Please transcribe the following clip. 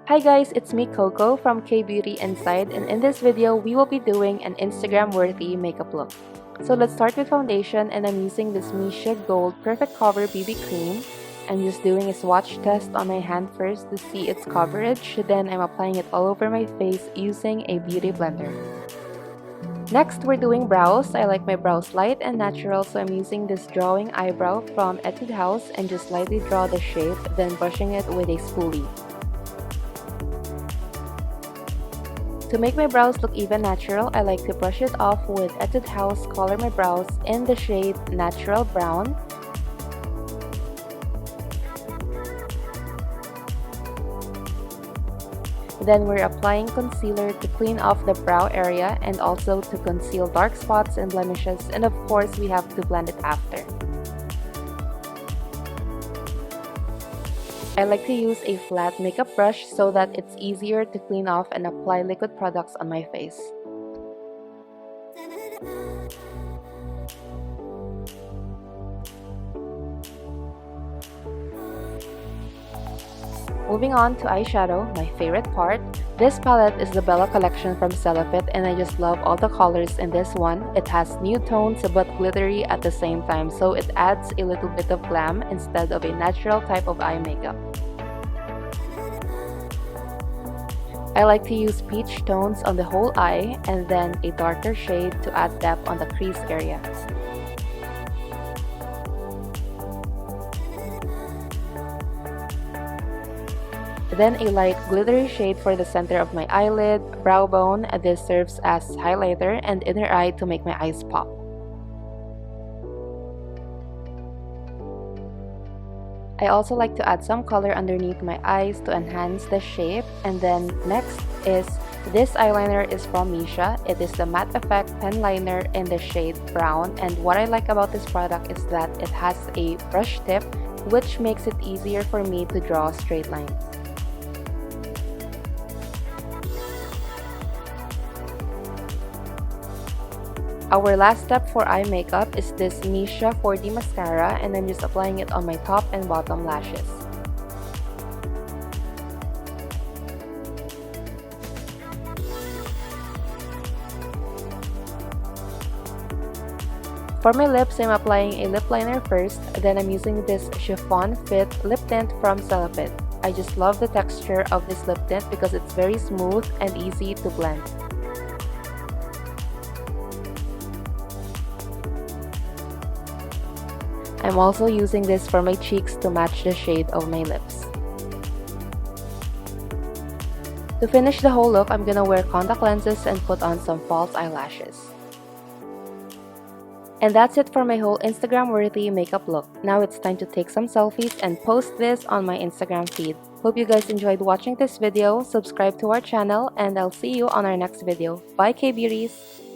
Hi guys, it's me Coco from K Beauty Inside, and in this video we will be doing an Instagram worthy makeup look. So let's start with foundation, and I'm using this Misha Gold Perfect Cover BB Cream. I'm just doing a swatch test on my hand first to see its coverage, then I'm applying it all over my face using a beauty blender. Next, we're doing brows. I like my brows light and natural, so I'm using this drawing eyebrow from Etude House and just lightly draw the shape, then brushing it with a spoolie. To make my brows look even natural, I like to brush it off with Etude House Color My Brows in the shade Natural Brown. Then we're applying concealer to clean off the brow area and also to conceal dark spots and blemishes, and of course we have to blend it after. I like to use a flat makeup brush so that it's easier to clean off and apply liquid products on my face. Moving on to eyeshadow, my favorite part. This palette is the Bella collection from Celofit, and I just love all the colors in this one. It has nude tones but glittery at the same time, so it adds a little bit of glam instead of a natural type of eye makeup. I like to use peach tones on the whole eye and then a darker shade to add depth on the crease area. Then a light glittery shade for the center of my eyelid, brow bone. This serves as highlighter and inner eye to make my eyes pop. I also like to add some color underneath my eyes to enhance the shape. And then next is this eyeliner is from Misha. It is the Matte Effect Pen Liner in the shade brown, and what I like about this product is that it has a brush tip, which makes it easier for me to draw straight lines. Our last step for eye makeup is this Misha 4D mascara, and I'm just applying it on my top and bottom lashes. For my lips, I'm applying a lip liner first, then I'm using this Chiffon Fit lip tint from Celofit. I just love the texture of this lip tint because it's very smooth and easy to blend. I'm also using this for my cheeks to match the shade of my lips. To finish the whole look, I'm gonna wear contact lenses and put on some false eyelashes. And that's it for my whole Instagram-worthy makeup look. Now it's time to take some selfies and post this on my Instagram feed. Hope you guys enjoyed watching this video. Subscribe to our channel and I'll see you on our next video. Bye K-Beauties!